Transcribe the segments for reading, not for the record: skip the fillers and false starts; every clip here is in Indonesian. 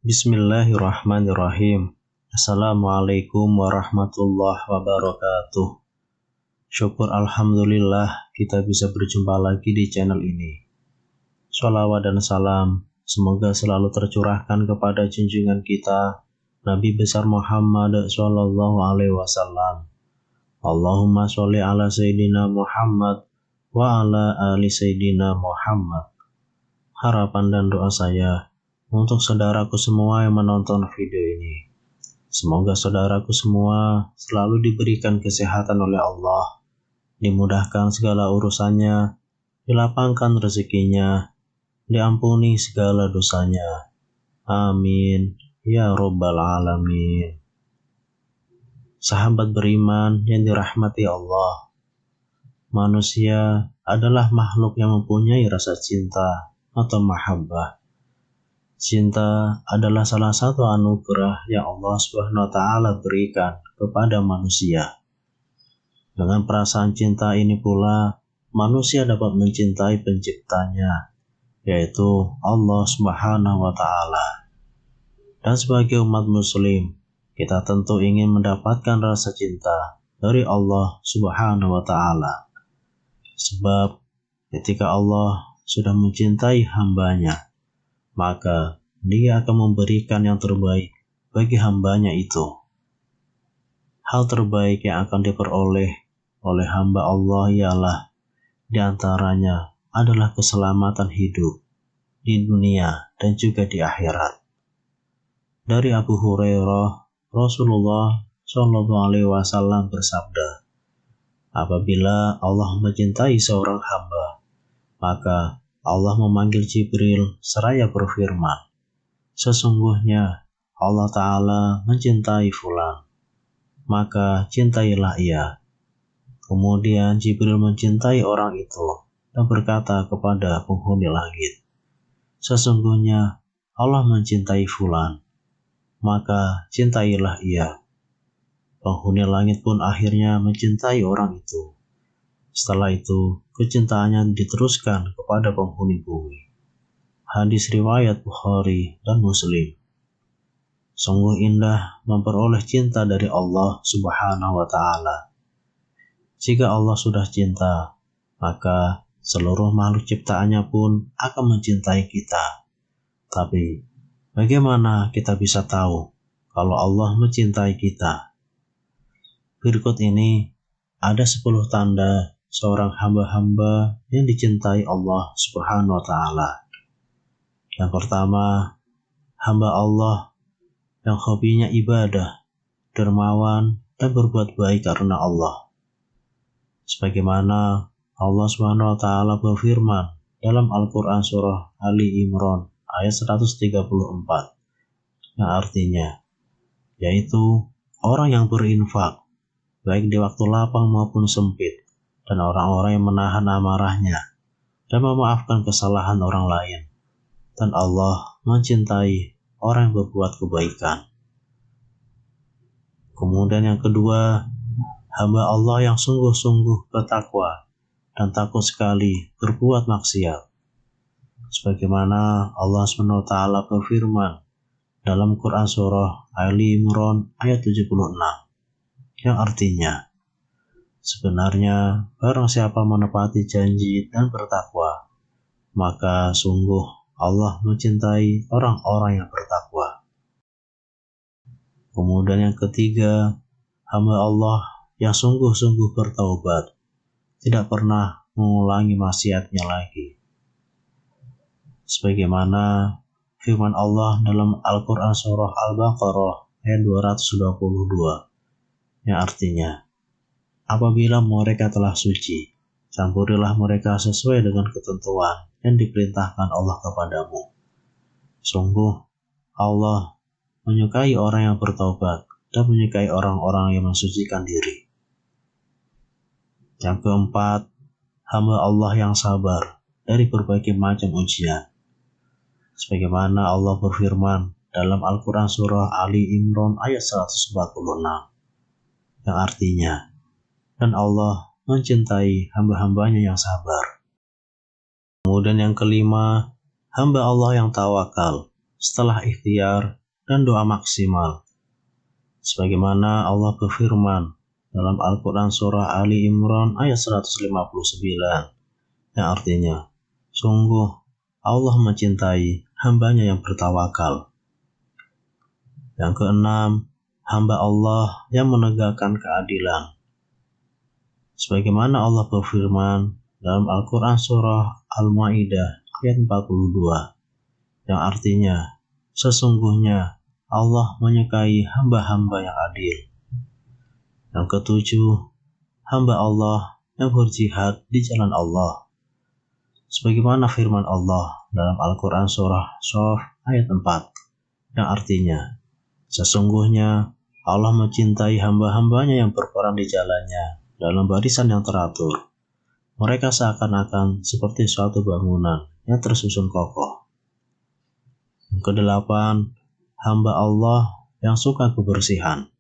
Bismillahirrahmanirrahim. Assalamualaikum warahmatullahi wabarakatuh. Syukur alhamdulillah kita bisa berjumpa lagi di channel ini. Shalawat dan salam semoga selalu tercurahkan kepada junjungan kita Nabi besar Muhammad sallallahu alaihi wasallam. Allahumma sholli ala sayyidina Muhammad wa ala ali sayyidina Muhammad. Harapan dan doa saya untuk saudaraku semua yang menonton video ini. Semoga saudaraku semua selalu diberikan kesehatan oleh Allah, dimudahkan segala urusannya, dilapangkan rezekinya, diampuni segala dosanya. Amin. Ya Rabbal Alamin. Sahabat beriman yang dirahmati Allah, manusia adalah makhluk yang mempunyai rasa cinta atau mahabbah. Cinta adalah salah satu anugerah yang Allah SWT berikan kepada manusia. Dengan perasaan cinta ini pula, manusia dapat mencintai penciptanya, yaitu Allah SWT. Dan sebagai umat muslim, kita tentu ingin mendapatkan rasa cinta dari Allah SWT. Sebab ketika Allah sudah mencintai hambanya, maka Dia akan memberikan yang terbaik bagi hambanya itu. Hal terbaik yang akan diperoleh oleh hamba Allah ialah diantaranya adalah keselamatan hidup di dunia dan juga di akhirat. Dari Abu Hurairah, Rasulullah Shallallahu Alaihi Wasallam bersabda, apabila Allah mencintai seorang hamba, maka Allah memanggil Jibril seraya berfirman, sesungguhnya Allah Ta'ala mencintai fulan, maka cintailah ia. Kemudian Jibril mencintai orang itu dan berkata kepada penghuni langit, sesungguhnya Allah mencintai fulan, maka cintailah ia. Penghuni langit pun akhirnya mencintai orang itu. Setelah itu, kecintaannya diteruskan kepada penghuni bumi. Hadis riwayat Bukhari dan Muslim. Sungguh indah memperoleh cinta dari Allah Subhanahu wa Ta'ala. Jika Allah sudah cinta, maka seluruh makhluk ciptaannya pun akan mencintai kita. Tapi, bagaimana kita bisa tahu kalau Allah mencintai kita? Berikut ini ada 10 tanda seorang hamba-hamba yang dicintai Allah Subhanahu wa Ta'ala. Yang pertama, hamba Allah yang hobinya ibadah, dermawan, dan berbuat baik karena Allah. Sebagaimana Allah Subhanahu wa Ta'ala berfirman dalam Al-Quran surah Ali Imran ayat 134, yang artinya, yaitu orang yang berinfak, baik di waktu lapang maupun sempit, dan orang-orang yang menahan amarahnya dan memaafkan kesalahan orang lain. Dan Allah mencintai orang yang berbuat kebaikan. Kemudian yang kedua, hamba Allah yang sungguh-sungguh bertakwa dan takut sekali berbuat maksiat. Sebagaimana Allah SWT berfirman dalam Quran surah Ali Imran ayat 76, yang artinya, sebenarnya barang siapa menepati janji dan bertakwa, maka sungguh Allah mencintai orang-orang yang bertakwa. Kemudian yang ketiga, hamba Allah yang sungguh-sungguh bertaubat, tidak pernah mengulangi maksiatnya lagi. Sebagaimana firman Allah dalam Al-Quran surah Al-Baqarah ayat 222, yang artinya, apabila mereka telah suci, campurilah mereka sesuai dengan ketentuan yang diperintahkan Allah kepadamu. Sungguh, Allah menyukai orang yang bertaubat dan menyukai orang-orang yang mensucikan diri. Yang keempat, hamba Allah yang sabar dari berbagai macam ujian. Sebagaimana Allah berfirman dalam Al-Quran Surah Ali Imran ayat 146, yang artinya, dan Allah mencintai hamba-hambanya yang sabar. Kemudian yang kelima, hamba Allah yang tawakal setelah ikhtiar dan doa maksimal. Sebagaimana Allah berfirman dalam Al-Quran Surah Ali Imran ayat 159, yang artinya, sungguh Allah mencintai hambanya yang bertawakal. Yang keenam, hamba Allah yang menegakkan keadilan. Sebagaimana Allah berfirman dalam Al-Quran Surah Al-Ma'idah ayat 42, yang artinya, sesungguhnya Allah menyukai hamba-hamba yang adil. Yang ketujuh, hamba Allah yang berjihad di jalan Allah. Sebagaimana firman Allah dalam Al-Quran Surah Shaf ayat 4, yang artinya, sesungguhnya Allah mencintai hamba-hambanya yang berperang di jalannya dalam barisan yang teratur. Mereka seakan-akan seperti suatu bangunan yang tersusun kokoh. Yang kedelapan, hamba Allah yang suka kebersihan.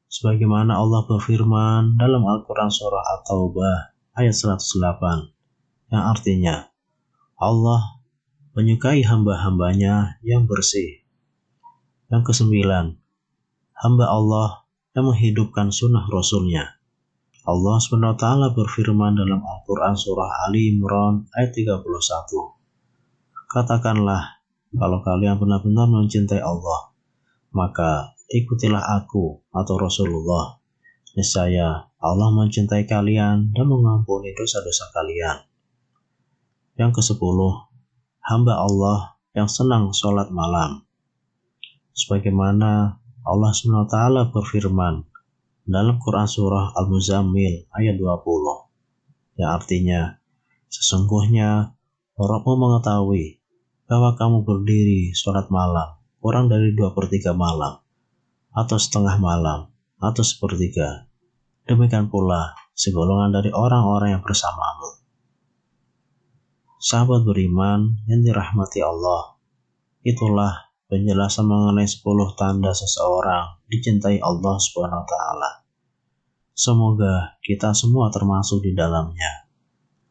Sebagaimana Allah berfirman dalam Al-Quran Surah At-Taubah ayat 108, yang artinya, Allah menyukai hamba-hambanya yang bersih. Yang kesembilan, hamba Allah yang menghidupkan sunnah Rasulnya. Allah SWT berfirman dalam Al-Quran Surah Ali Imran ayat 31, katakanlah, kalau kalian benar-benar mencintai Allah, maka ikutilah aku atau Rasulullah. Niscaya Allah mencintai kalian dan mengampuni dosa-dosa kalian. Yang kesepuluh, hamba Allah yang senang sholat malam. Sebagaimana Allah SWT berfirman dalam Quran Surah Al-Muzammil ayat 20, yang artinya, sesungguhnya Rabbmu mengetahui bahwa kamu berdiri sholat malam kurang dari 2/3 malam, atau setengah malam, atau sepertiga. Demikian pula segolongan dari orang-orang yang bersamamu. Sahabat beriman yang dirahmati Allah, itulah penjelasan mengenai 10 tanda seseorang dicintai Allah SWT. Semoga kita semua termasuk di dalamnya.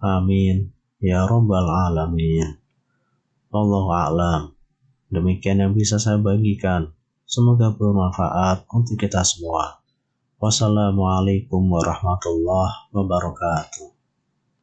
Amin ya Rabbal Alamin. Wallahu a'lam. Demikian yang bisa saya bagikan. Semoga bermanfaat untuk kita semua. Wassalamualaikum warahmatullahi wabarakatuh.